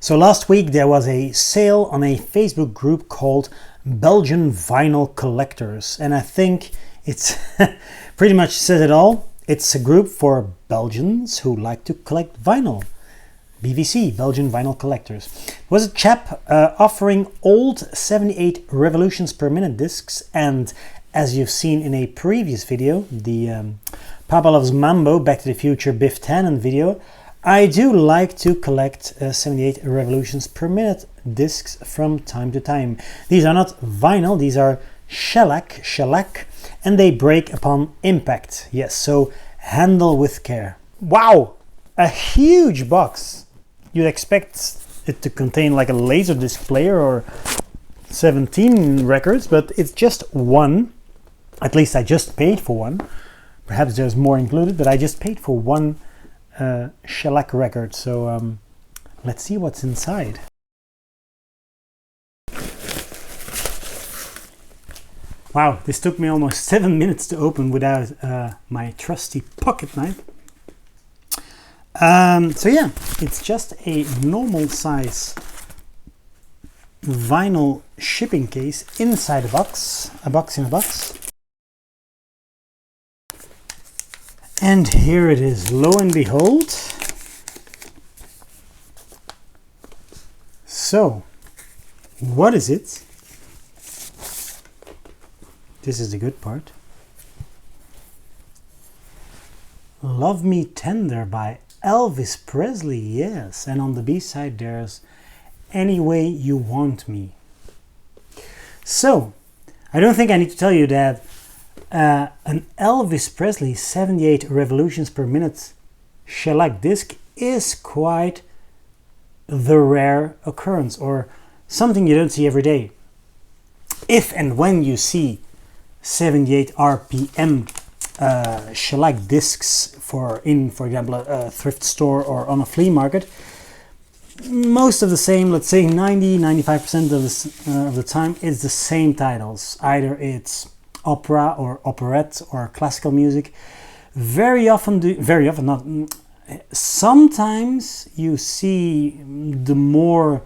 So last week there was a sale on a Facebook group called Belgian Vinyl Collectors, and I think it's pretty much says it all. It's a group for Belgians who like to collect vinyl. BVC, Belgian Vinyl Collectors. There was a chap offering old 78 revolutions per minute discs, and as you've seen in a previous video, the Papa Loves Mambo Back to the Future Biff Tannen video, I do like to collect 78 revolutions per minute discs from time to time. These are not vinyl, these are shellac, and they break upon impact. Yes, so handle with care. Wow, a huge box. You'd expect it to contain like a Laserdisc player or 17 records, but it's just one. At least I just paid for one. Perhaps there's more included, but I just paid for one shellac record. So let's see what's inside. Wow, this took me almost 7 minutes to open without my trusty pocket knife. So yeah, it's just a normal size vinyl shipping case inside a box in a box. And here it is, lo and behold. So, what is it? This is the good part. Love Me Tender by Elvis Presley, yes. And on the B-side there's Any Way You Want Me. So, I don't think I need to tell you that an Elvis Presley 78 revolutions per minute shellac disc is quite the rare occurrence, or something you don't see every day. If and when you see 78 RPM shellac discs for example, a thrift store or on a flea market, most of the same, let's say 90-95% of the time, it's the same titles. Either it's opera or operette or classical music. Sometimes you see the more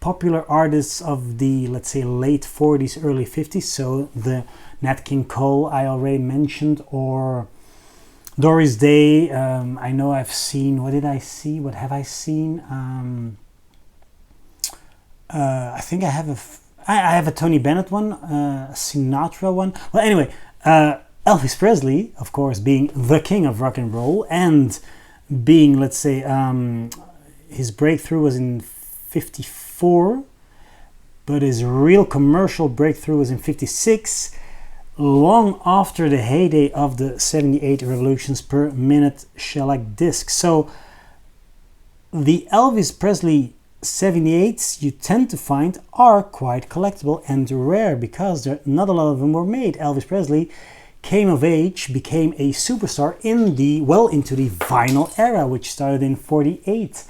popular artists of the, let's say, late 40s, early 50s, so the Nat King Cole I already mentioned, or Doris Day. I know I've seen, what have I seen? I think I have a Tony Bennett one, a Sinatra one. Well, anyway, Elvis Presley, of course, being the king of rock and roll, and being, let's say, his breakthrough was in 54, but his real commercial breakthrough was in 56, long after the heyday of the 78 revolutions per minute shellac disc. So the Elvis Presley 78s you tend to find are quite collectible and rare, because not a lot of them were made. Elvis Presley came of age, became a superstar into the vinyl era, which started in 48.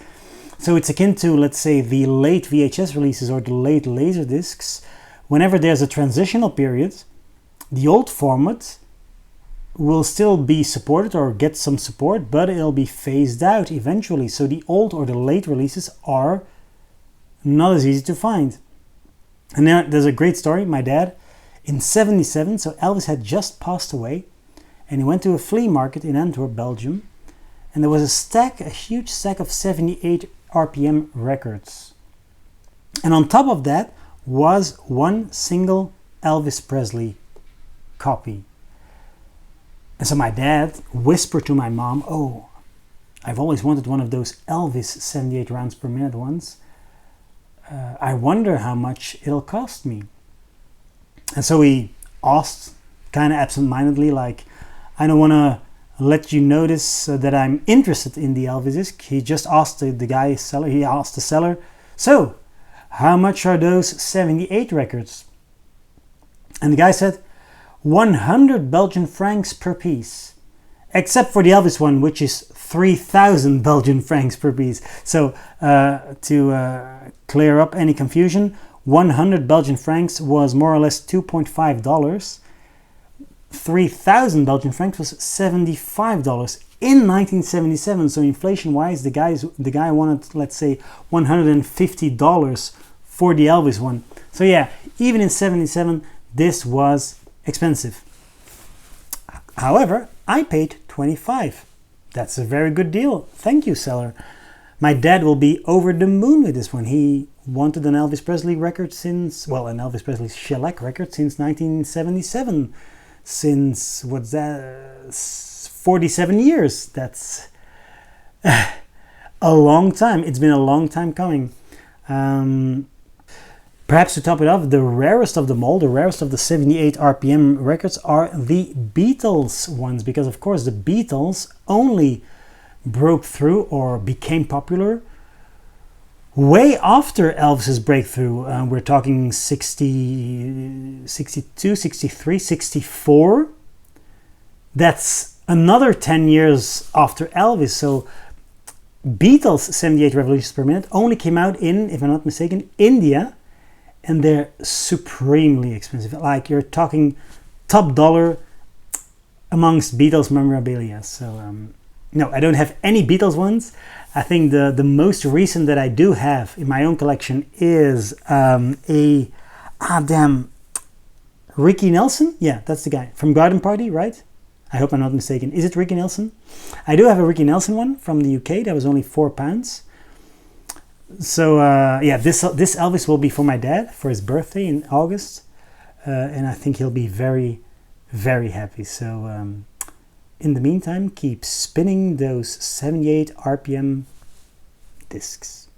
So it's akin to, let's say, the late VHS releases or the late Laserdiscs. Whenever there's a transitional period, the old format will still be supported or get some support, but it'll be phased out eventually. So the old or the late releases are not as easy to find. And then there's a great story. My dad, in 77, so Elvis had just passed away, and he went to a flea market in Antwerp, Belgium, and there was a huge stack of 78 RPM records. And on top of that was one single Elvis Presley copy. And so my dad whispered to my mom, "Oh, I've always wanted one of those Elvis 78 rounds per minute ones. I wonder how much it'll cost me." And so he asked, kind of absent-mindedly, like, "I don't want to let you notice that I'm interested in the Elvis disc." He just asked he asked the seller, "So, how much are those 78 records?" And the guy said, 100 Belgian francs per piece, except for the Elvis one, which is 3,000 Belgian francs per piece. So to clear up any confusion, 100 Belgian francs was more or less $2.5. 3,000 Belgian francs was $75. in 1977. So inflation-wise, the guy wanted, let's say, $150 for the Elvis one. So yeah, even in 77, this was expensive. However, I paid $25. That's a very good deal. Thank you, seller. My dad will be over the moon with this one. He wanted an Elvis Presley record since, well, an Elvis Presley shellac record since 1977. Since, what's that, 47 years. That's a long time. It's been a long time coming. Perhaps to top it off, the rarest of them all, the rarest of the 78 RPM records are the Beatles ones, because of course the Beatles only broke through or became popular way after Elvis's breakthrough. We're talking 60, 62, 63, 64. That's another 10 years after Elvis. So Beatles 78 revolutions per minute only came out in, if I'm not mistaken, India. And they're supremely expensive. Like, you're talking top dollar amongst Beatles memorabilia. So no, I don't have any Beatles ones. I think the most recent that I do have in my own collection is Ricky Nelson. Yeah, that's the guy from Garden Party, right? I hope I'm not mistaken. Is it Ricky Nelson? I do have a Ricky Nelson one from the UK. That was only £4. So yeah, this Elvis will be for my dad for his birthday in August, and I think he'll be very, very happy. So in the meantime, keep spinning those 78 RPM discs.